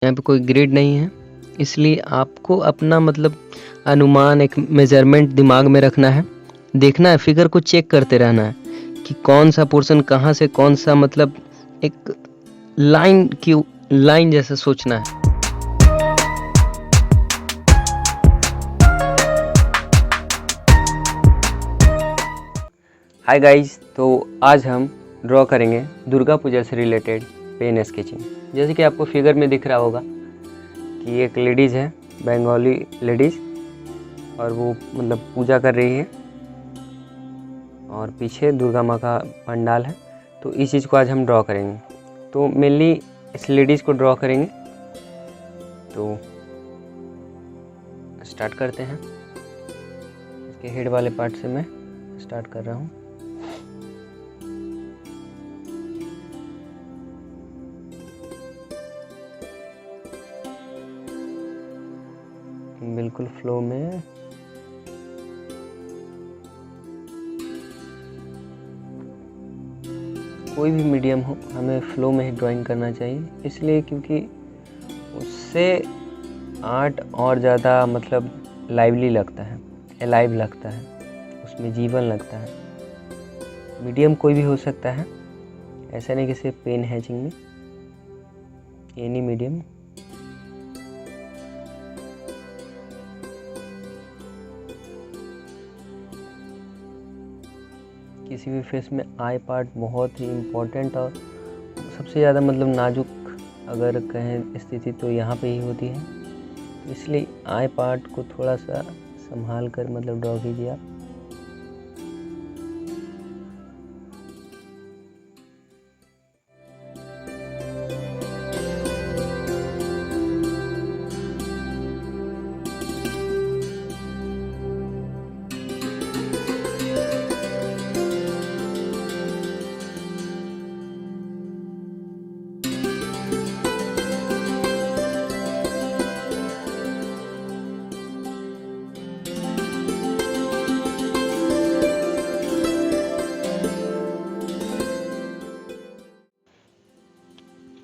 यहाँ पे कोई ग्रिड नहीं है, इसलिए आपको अपना मतलब अनुमान, एक मेजरमेंट दिमाग में रखना है, देखना है, फिगर को चेक करते रहना है कि कौन सा पोर्शन कहाँ से कौन सा, मतलब एक लाइन जैसा सोचना है। हाय गाइस, तो आज हम ड्रॉ करेंगे दुर्गा पूजा से रिलेटेड पेन स्केचिंग। जैसे कि आपको फिगर में दिख रहा होगा कि एक लेडीज़ है, बंगाली लेडीज़, और वो मतलब पूजा कर रही है और पीछे दुर्गा माँ का पंडाल है। तो इस चीज़ को आज हम ड्रॉ करेंगे। तो मेनली इस लेडीज़ को ड्रॉ करेंगे। तो स्टार्ट करते हैं। इसके हेड वाले पार्ट से मैं स्टार्ट कर रहा हूँ। बिल्कुल फ्लो में कोई भी मीडियम हो, हमें फ्लो में ही ड्राइंग करना चाहिए, इसलिए क्योंकि उससे आर्ट और ज़्यादा मतलब लाइवली लगता है, एलाइव लगता है, उसमें जीवन लगता है। मीडियम कोई भी हो सकता है, ऐसा नहीं कि सिर्फ पेन हैचिंग में, एनी मीडियम। किसी भी फेस में आई पार्ट बहुत ही इम्पोर्टेंट और सबसे ज़्यादा मतलब नाजुक अगर कहें स्थिति तो यहाँ पे ही होती है। इसलिए आई पार्ट को थोड़ा सा संभाल कर मतलब ड्रॉ कीजिए आप।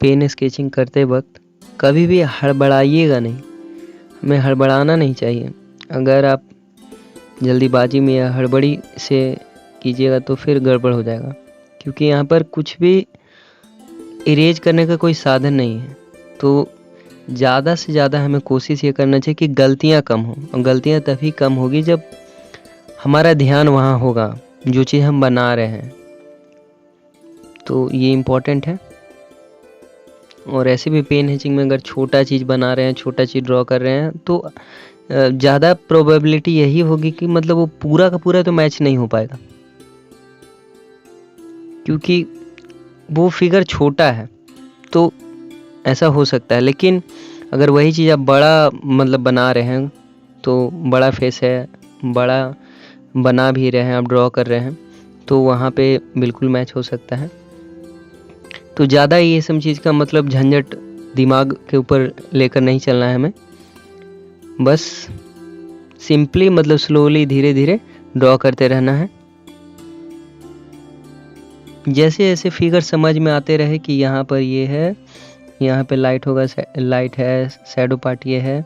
पेन स्केचिंग करते वक्त कभी भी हड़बड़ाइएगा नहीं, हमें हड़बड़ाना नहीं चाहिए। अगर आप जल्दीबाजी में या हड़बड़ी से कीजिएगा तो फिर गड़बड़ हो जाएगा, क्योंकि यहाँ पर कुछ भी इरेज करने का कोई साधन नहीं है। तो ज़्यादा से ज़्यादा हमें कोशिश ये करना चाहिए कि गलतियाँ कम हों, और गलतियाँ तभी कम होगी जब हमारा ध्यान वहाँ होगा जो चीज़ हम बना रहे हैं। तो ये इम्पोर्टेंट है। और ऐसे भी पेन हैचिंग में अगर छोटा चीज़ बना रहे हैं, छोटा चीज़ ड्रॉ कर रहे हैं, तो ज़्यादा प्रोबेबिलिटी यही होगी कि मतलब वो पूरा का पूरा तो मैच नहीं हो पाएगा, क्योंकि वो फिगर छोटा है। तो ऐसा हो सकता है। लेकिन अगर वही चीज़ आप बड़ा मतलब बना रहे हैं, तो बड़ा फेस है, बड़ा बना भी रहे हैं, आप ड्रॉ कर रहे हैं, तो वहाँ पे बिल्कुल मैच हो सकता है। तो ज़्यादा ये सब चीज़ का मतलब झंझट दिमाग के ऊपर लेकर नहीं चलना है हमें। बस सिंपली मतलब स्लोली धीरे धीरे ड्रॉ करते रहना है। जैसे जैसे फिगर समझ में आते रहे कि यहाँ पर ये है, यहाँ पे लाइट होगा, लाइट है, शैडो पार्ट ये है,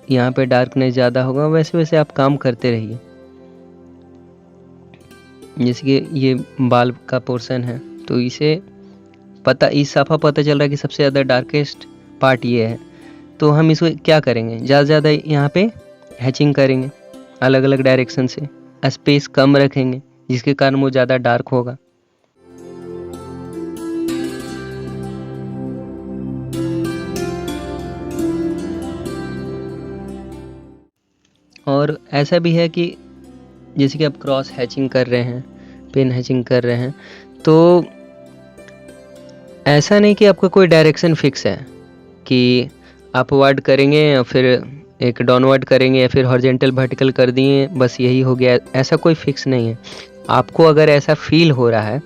यहाँ पे डार्कनेस ज़्यादा होगा, वैसे वैसे आप काम करते रहिए। जैसे कि ये बाल का पोर्शन है, तो इसे इस साफा पता चल रहा है कि सबसे ज़्यादा डार्केस्ट पार्ट ये है। तो हम इसको क्या करेंगे, ज़्यादा से ज़्यादा यहाँ पे हैचिंग करेंगे, अलग अलग डायरेक्शन से स्पेस कम रखेंगे, जिसके कारण वो ज़्यादा डार्क होगा। और ऐसा भी है कि जैसे कि आप क्रॉस हैचिंग कर रहे हैं, पेन हैचिंग कर रहे हैं, तो ऐसा नहीं कि आपका कोई डायरेक्शन फिक्स है कि अपवर्ड करेंगे या फिर एक डाउनवर्ड करेंगे या फिर हॉरिजॉन्टल वर्टिकल कर दिए, बस यही हो गया। ऐसा कोई फिक्स नहीं है। आपको अगर ऐसा फील हो रहा है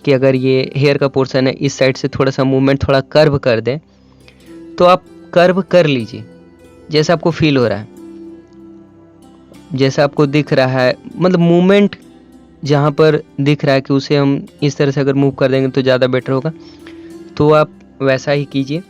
कि अगर ये हेयर का पोर्शन है, इस साइड से थोड़ा सा मूवमेंट थोड़ा कर्व कर दें, तो आप कर्व कर लीजिए जैसा आपको फील हो रहा है, जैसा आपको दिख रहा है। मतलब मूवमेंट जहाँ पर दिख रहा है कि उसे हम इस तरह से अगर मूव कर देंगे तो ज़्यादा बेटर होगा, तो आप वैसा ही कीजिए।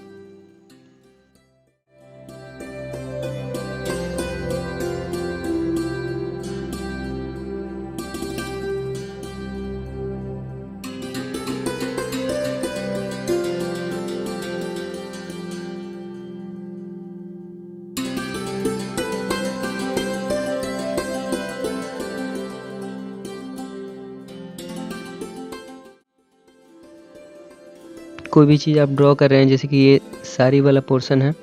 कोई भी चीज़ आप ड्रॉ कर रहे हैं, जैसे कि ये सारी वाला पोर्शन है,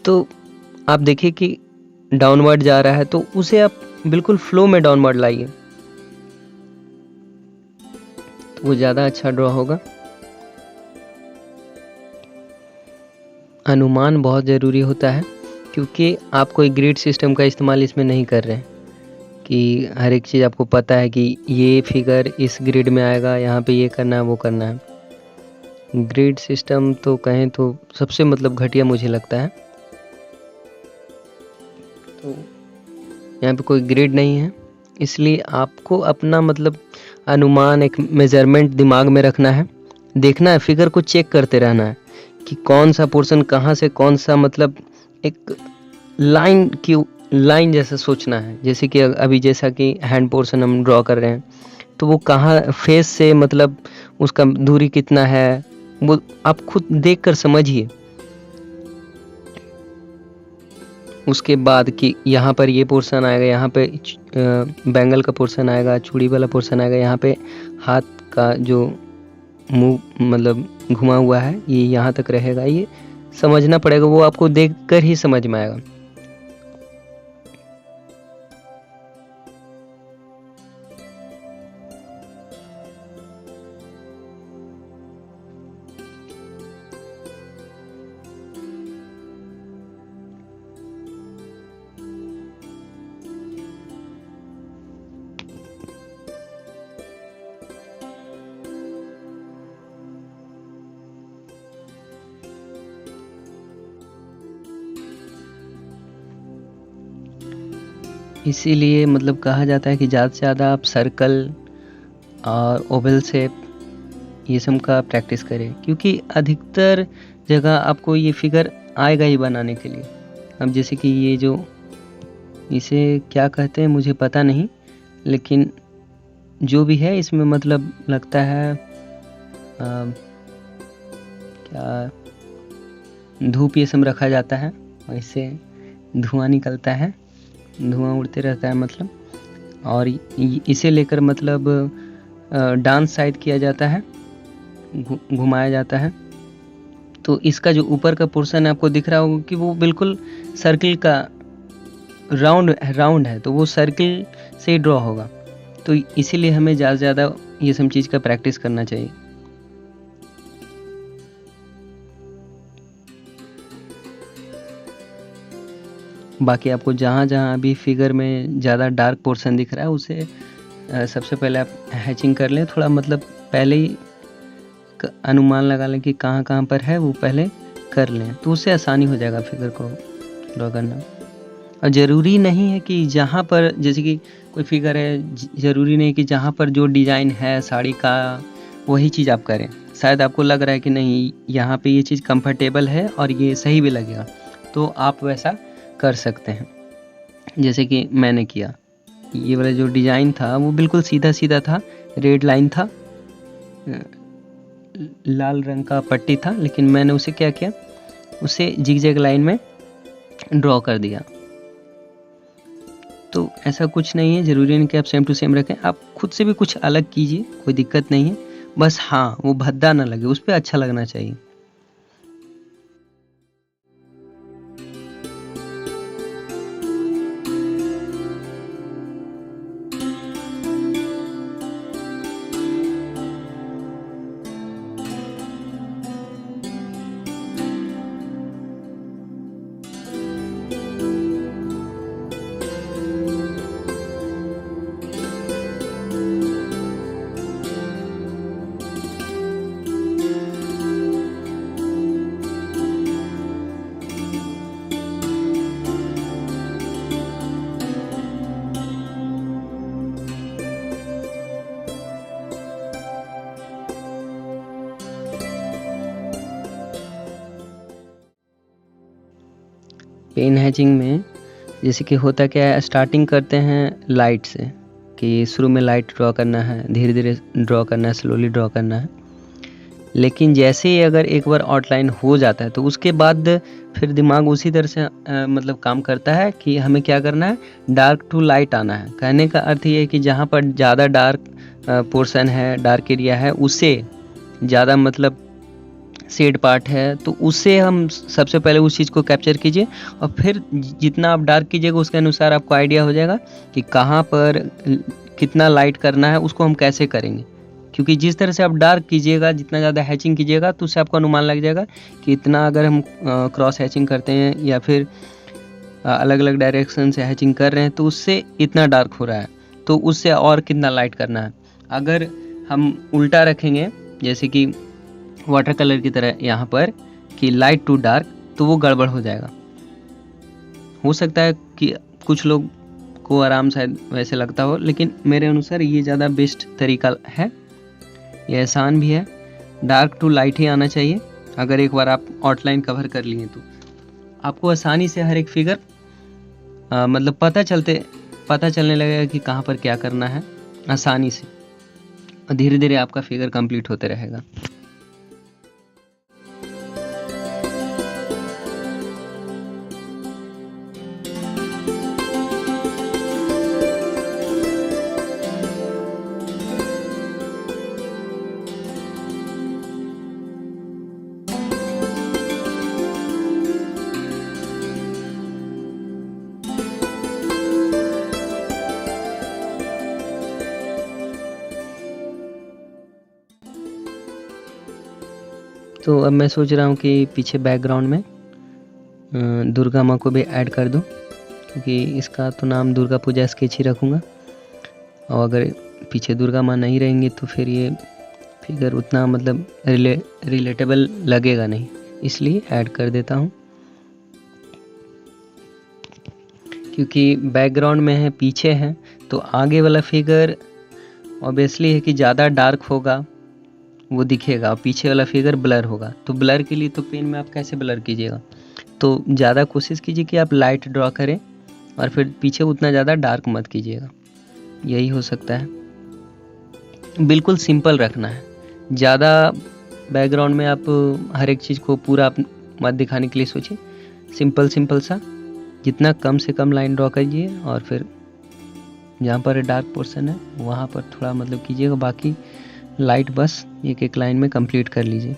तो आप देखिए कि डाउनवर्ड जा रहा है, तो उसे आप बिल्कुल फ्लो में डाउनवर्ड लाइए, तो वो ज़्यादा अच्छा ड्रॉ होगा। अनुमान बहुत ज़रूरी होता है, क्योंकि आप कोई ग्रिड सिस्टम का इस्तेमाल इसमें नहीं कर रहे हैं कि हर एक चीज़ आपको पता है कि ये फिगर इस ग्रिड में आएगा, यहाँ पे ये करना है, वो करना है। ग्रिड सिस्टम तो कहें तो सबसे मतलब घटिया मुझे लगता है। तो यहाँ पे कोई ग्रिड नहीं है, इसलिए आपको अपना मतलब अनुमान, एक मेजरमेंट दिमाग में रखना है, देखना है, फिगर को चेक करते रहना है कि कौन सा पोर्शन कहाँ से कौन सा, मतलब एक लाइन जैसा सोचना है। जैसे कि अभी जैसा कि हैंड पोर्शन हम ड्रॉ कर रहे हैं, तो वो कहाँ फेस से मतलब उसका दूरी कितना है, वो आप खुद देखकर समझिए। उसके बाद कि यहाँ पर ये पोर्शन आएगा, यहाँ पे बैंगल का पोर्शन आएगा, चूड़ी वाला पोर्शन आएगा, यहाँ पे हाथ का जो मुंह मतलब घुमा हुआ है ये यहाँ तक रहेगा, ये समझना पड़ेगा, वो आपको देखकर ही समझ में आएगा। इसीलिए मतलब कहा जाता है कि ज़्यादा से ज़्यादा आप सर्कल और ओवल शेप ये सब का प्रैक्टिस करें, क्योंकि अधिकतर जगह आपको ये फिगर आएगा ही बनाने के लिए। अब जैसे कि ये जो इसे क्या कहते हैं मुझे पता नहीं, लेकिन जो भी है इसमें मतलब लगता है क्या धूप ये सब रखा जाता है, वैसे धुआं निकलता है, धुआं उड़ते रहता है मतलब, और इसे लेकर मतलब डांस साइड किया जाता है, घुमाया जाता है। तो इसका जो ऊपर का पोर्शन है आपको दिख रहा होगा कि वो बिल्कुल सर्किल का राउंड है, तो वो सर्किल से ही ड्रॉ होगा। तो इसीलिए हमें ज़्यादा से ज़्यादा ये सब चीज़ का प्रैक्टिस करना चाहिए। बाकी आपको जहाँ जहाँ अभी फिगर में ज़्यादा डार्क पोर्शन दिख रहा है उसे सबसे पहले आप हैचिंग कर लें, थोड़ा मतलब पहले ही अनुमान लगा लें कि कहाँ कहाँ पर है, वो पहले कर लें, तो उससे आसानी हो जाएगा फिगर को ड्रॉ करना। और ज़रूरी नहीं है कि जहाँ पर जैसे कि कोई फिगर है, ज़रूरी नहीं कि जहाँ पर जो डिज़ाइन है साड़ी का वही चीज़ आप करें। शायद आपको लग रहा है कि नहीं यहाँ पे ये चीज़ कंफर्टेबल है और ये सही भी लगेगा, तो आप वैसा कर सकते हैं। जैसे कि मैंने किया, ये वाला जो डिज़ाइन था वो बिल्कुल सीधा सीधा था, रेड लाइन था, लाल रंग का पट्टी था, लेकिन मैंने उसे क्या किया, उसे जिगजैग लाइन में ड्रॉ कर दिया। तो ऐसा कुछ नहीं है, ज़रूरी नहीं कि आप सेम टू सेम रखें, आप खुद से भी कुछ अलग कीजिए, कोई दिक्कत नहीं है, बस हाँ वो भद्दा ना लगे, उस पर अच्छा लगना चाहिए। पेन हैचिंग में जैसे कि होता क्या है, स्टार्टिंग करते हैं लाइट से कि शुरू में लाइट ड्रॉ करना है, धीरे धीरे ड्रॉ करना है, स्लोली ड्रॉ करना है। लेकिन जैसे ही अगर एक बार आउटलाइन हो जाता है तो उसके बाद फिर दिमाग उसी तरह से मतलब काम करता है कि हमें क्या करना है, डार्क टू लाइट आना है। कहने का अर्थ ये है कि जहाँ पर ज़्यादा डार्क पोर्शन है, डार्क एरिया है, उसे ज़्यादा मतलब शेड पार्ट है, तो उससे हम सबसे पहले उस चीज़ को कैप्चर कीजिए और फिर जितना आप डार्क कीजिएगा उसके अनुसार आपको आइडिया हो जाएगा कि कहाँ पर कितना लाइट करना है, उसको हम कैसे करेंगे। क्योंकि जिस तरह से आप डार्क कीजिएगा, जितना ज़्यादा हैचिंग कीजिएगा, तो उससे आपको अनुमान लग जाएगा कि इतना अगर हम क्रॉस हैचिंग करते हैं या फिर अलग अलग डायरेक्शन से हैचिंग कर रहे हैं तो उससे इतना डार्क हो रहा है, तो उससे और कितना लाइट करना है। अगर हम उल्टा रखेंगे जैसे कि वाटर कलर की तरह यहाँ पर कि लाइट टू डार्क, तो वो गड़बड़ हो जाएगा। हो सकता है कि कुछ लोग को आराम शायद वैसे लगता हो, लेकिन मेरे अनुसार ये ज़्यादा बेस्ट तरीका है, ये आसान भी है। डार्क टू लाइट ही आना चाहिए। अगर एक बार आप आउटलाइन कवर कर लिए तो आपको आसानी से हर एक फिगर मतलब पता चलने लगेगा कि कहाँ पर क्या करना है आसानी से, और धीरे धीरे आपका फिगर कंप्लीट होते रहेगा। तो अब मैं सोच रहा हूँ कि पीछे बैकग्राउंड में दुर्गा माँ को भी ऐड कर दूँ, क्योंकि इसका तो नाम दुर्गा पूजा स्केच ही रखूँगा, और अगर पीछे दुर्गा माँ नहीं रहेंगी तो फिर ये फिगर उतना मतलब रिलेटेबल लगेगा नहीं, इसलिए ऐड कर देता हूँ। क्योंकि बैकग्राउंड में है, पीछे है, तो आगे वाला फिगर ऑब्वियसली है कि ज़्यादा डार्क होगा, वो दिखेगा, और पीछे वाला फिगर ब्लर होगा। तो ब्लर के लिए तो पेन में आप कैसे ब्लर कीजिएगा, तो ज़्यादा कोशिश कीजिए कि आप लाइट ड्रॉ करें और फिर पीछे उतना ज़्यादा डार्क मत कीजिएगा, यही हो सकता है। बिल्कुल सिंपल रखना है, ज़्यादा बैकग्राउंड में आप हर एक चीज़ को पूरा मत दिखाने के लिए सोचिए, सिंपल सा, जितना कम से कम लाइन ड्रॉ कीजिए, और फिर जहाँ पर डार्क पोर्शन है वहाँ पर थोड़ा मतलब कीजिएगा, बाकी लाइट बस एक एक लाइन में कंप्लीट कर लीजिए।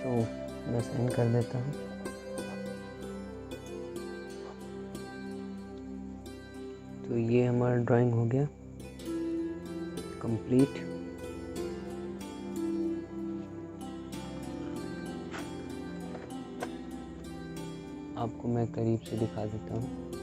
तो मैं साइन कर देता हूँ। तो ये हमारा ड्राइंग हो गया कंप्लीट। आपको मैं करीब से दिखा देता हूँ।